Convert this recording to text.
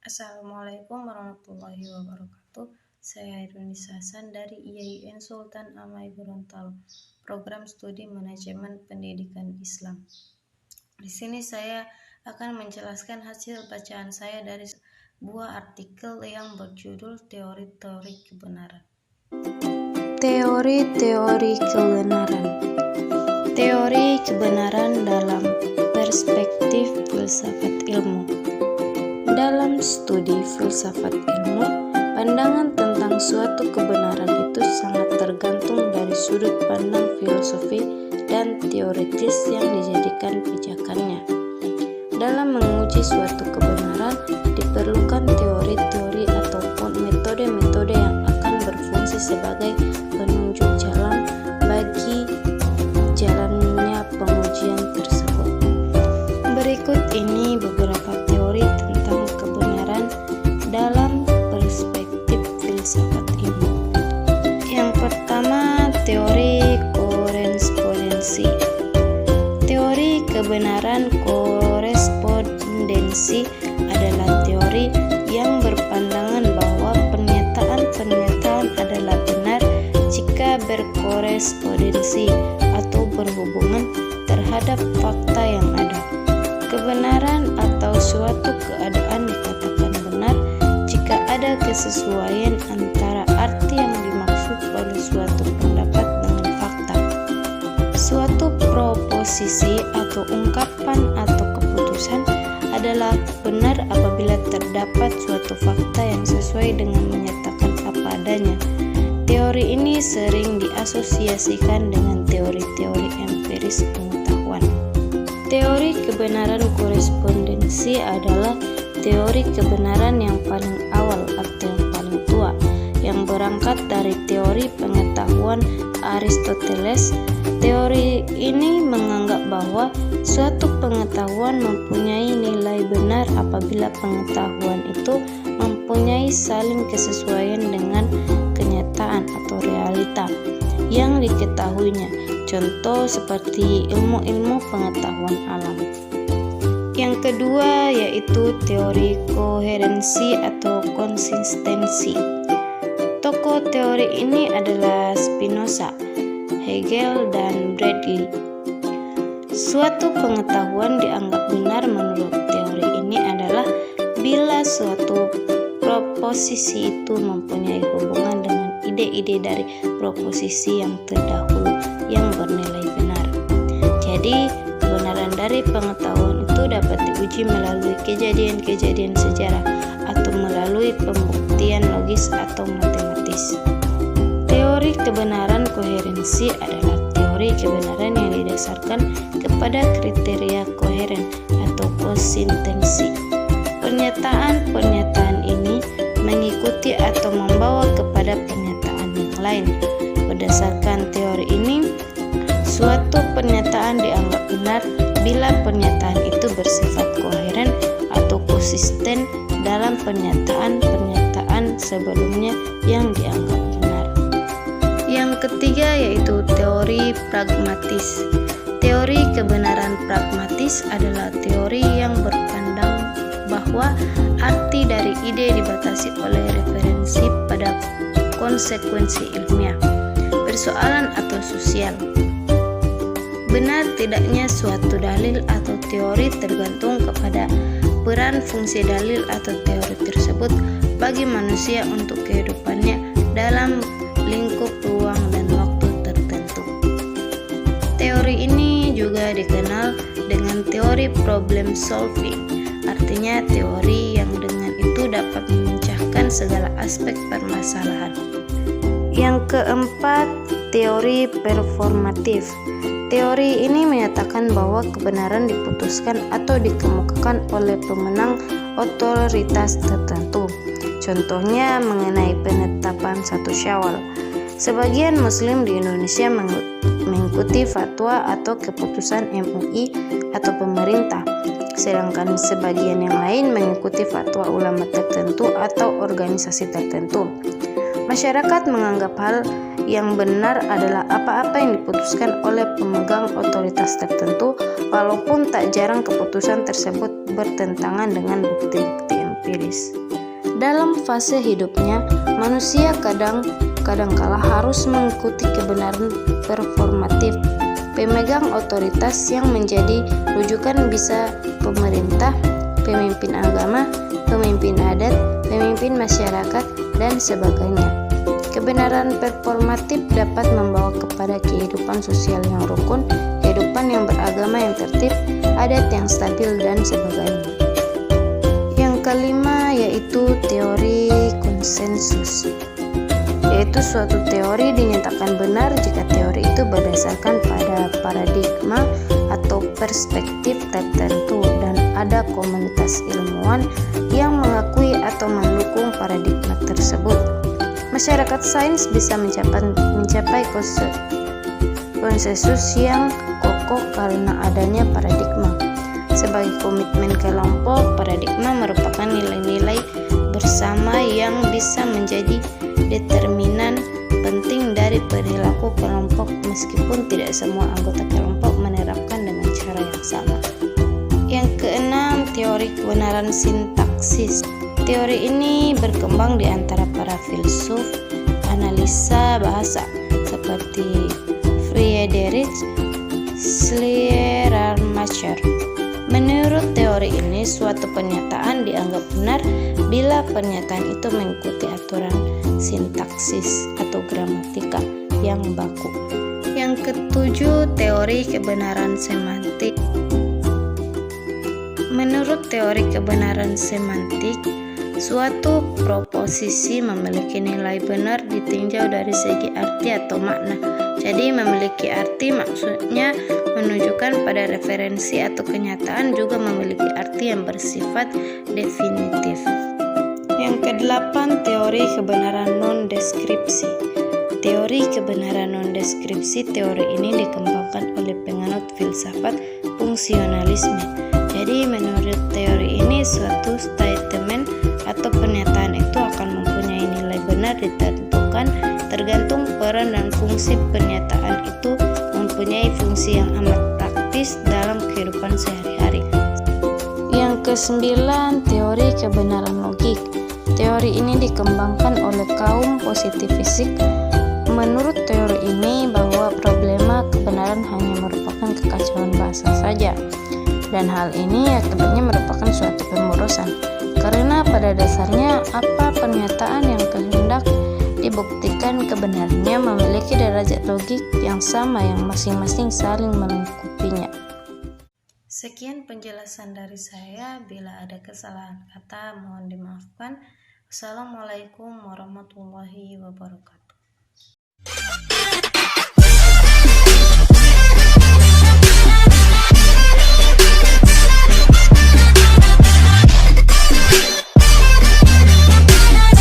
Assalamualaikum warahmatullahi wabarakatuh. Saya Irunisa Hasan dari IAIN Sultan Amai Gorontalo, program studi manajemen pendidikan Islam. Di sini saya akan menjelaskan hasil bacaan saya dari sebuah artikel yang berjudul Teori-teori Kebenaran. Teori-teori kebenaran. Teori kebenaran dalam perspektif filsafat ilmu. Dalam studi filsafat ilmu, pandangan tentang suatu kebenaran itu sangat tergantung dari sudut pandang filosofi dan teoritis yang dijadikan pijakannya. Dalam menguji suatu kebenaran, diperlukan teori-teori ataupun metode-metode yang akan berfungsi sebagai penunjuk jalan bagi jalannya pengujian tersebut. Berikut ini beberapa teori tentang kebenaran dalam perspektif filsafat ilmu. Yang pertama, teori korespondensi. Teori kebenaran korespondensi adalah teori yang berpandangan bahwa pernyataan-pernyataan adalah benar jika berkorespondensi atau berhubungan terhadap fakta yang ada. Kebenaran atau suatu keadaan dikatakan benar jika ada kesesuaian antara arti yang dimaksud oleh suatu pendapat dengan fakta. Suatu proposisi atau ungkapan atau keputusan adalah benar apabila terdapat suatu fakta yang sesuai dengan menyatakan apa adanya. Teori ini sering diasosiasikan dengan teori-teori empiris pengetahuan. Teori kebenaran korespondensi adalah teori kebenaran yang paling awal atau yang paling tua, yang berangkat dari teori pengetahuan Aristoteles. Teori ini menganggap bahwa suatu pengetahuan mempunyai nilai benar apabila pengetahuan itu mempunyai saling kesesuaian dengan kenyataan atau realita yang diketahuinya. Contoh seperti ilmu-ilmu pengetahuan alam. Yang kedua yaitu teori koherensi atau konsistensi. Tokoh teori ini adalah Spinoza, Hegel, dan Bradley. Suatu pengetahuan dianggap benar menurut teori ini adalah bila suatu proposisi itu mempunyai hubungan dengan ide-ide dari proposisi yang terdahulu yang bernilai benar. Jadi, kebenaran dari pengetahuan itu dapat diuji melalui kejadian-kejadian sejarah atau melalui pembuktian logis atau matematis. Teori kebenaran koherensi adalah teori kebenaran yang didasarkan kepada kriteria koheren atau konsistensi. Pernyataan-pernyataan ini mengikuti atau membawa kepada pernyataan yang lain. Berdasarkan teori ini, suatu pernyataan dianggap benar bila pernyataan itu bersifat koheren atau konsisten dalam pernyataan-pernyataan sebelumnya yang dianggap benar. Yang ketiga yaitu teori pragmatis. Teori kebenaran pragmatis adalah teori yang berpandang bahwa arti dari ide dibatasi oleh referensi pada konsekuensi ilmiah, persoalan atau sosial. Benar tidaknya suatu dalil atau teori tergantung kepada peran fungsi dalil atau teori tersebut bagi manusia untuk kehidupannya dalam lingkup ruang dan waktu tertentu. Teori ini juga dikenal dengan teori problem solving, artinya teori yang dengan itu dapat memecahkan segala aspek permasalahan. Yang keempat, teori performatif. Teori ini menyatakan bahwa kebenaran diputuskan atau dikemukakan oleh pemenang otoritas tertentu. Contohnya mengenai penetapan 1 Syawal. Sebagian Muslim di Indonesia mengikuti fatwa atau keputusan MUI atau pemerintah, sedangkan sebagian yang lain mengikuti fatwa ulama tertentu atau organisasi tertentu. Masyarakat menganggap hal yang benar adalah apa-apa yang diputuskan oleh pemegang otoritas tertentu, walaupun tak jarang keputusan tersebut bertentangan dengan bukti-bukti empiris. Dalam fase hidupnya, manusia kadang-kala harus mengikuti kebenaran performatif. Pemegang otoritas yang menjadi rujukan bisa pemerintah, pemimpin agama, pemimpin adat, pemimpin masyarakat, dan sebagainya. Kebenaran performatif dapat membawa kepada kehidupan sosial yang rukun, kehidupan yang beragama yang tertib, adat yang stabil, dan sebagainya. Yang kelima yaitu teori konsensus, yaitu suatu teori dinyatakan benar jika teori itu berdasarkan pada paradigma atau perspektif tertentu dan ada komunitas ilmuwan yang mengakui atau mendukung paradigma tersebut. Masyarakat sains bisa mencapai konsensus yang kokoh karena adanya paradigma. Sebagai komitmen kelompok, paradigma merupakan nilai-nilai bersama yang bisa menjadi determinan penting dari perilaku kelompok meskipun tidak semua anggota kelompok menerapkan dengan cara yang sama. Yang keenam, teori kebenaran sintaksis. Teori ini berkembang di antara para filsuf analisa bahasa seperti Friedrich Schleiermacher. Menurut teori ini, suatu pernyataan dianggap benar bila pernyataan itu mengikuti aturan sintaksis atau gramatika yang baku. Yang ketujuh, teori kebenaran semantik. Menurut teori kebenaran semantik, suatu proposisi memiliki nilai benar ditinjau dari segi arti atau makna. Jadi memiliki arti maksudnya menunjukkan pada referensi atau kenyataan, juga memiliki arti yang bersifat definitif. Yang kedelapan, teori kebenaran non-deskripsi. Teori kebenaran non-deskripsi, teori ini dikembangkan oleh penganut filsafat fungsionalisme. Jadi menurut teori ini, suatu statement atau pernyataan itu akan mempunyai nilai benar ditentukan tergantung peran dan fungsi pernyataan itu mempunyai fungsi yang amat praktis dalam kehidupan sehari-hari. Yang kesembilan, teori kebenaran logik. Teori ini dikembangkan oleh kaum positifisik. Menurut teori ini bahwa problema kebenaran hanya merupakan kekacauan bahasa saja, dan hal ini akibatnya merupakan suatu pemborosan. Karena pada dasarnya apa pernyataan yang kehendak dibuktikan kebenarannya memiliki derajat logik yang sama yang masing-masing saling melengkapinya. Sekian penjelasan dari saya. Bila ada kesalahan kata mohon dimaafkan. Assalamualaikum warahmatullahi wabarakatuh.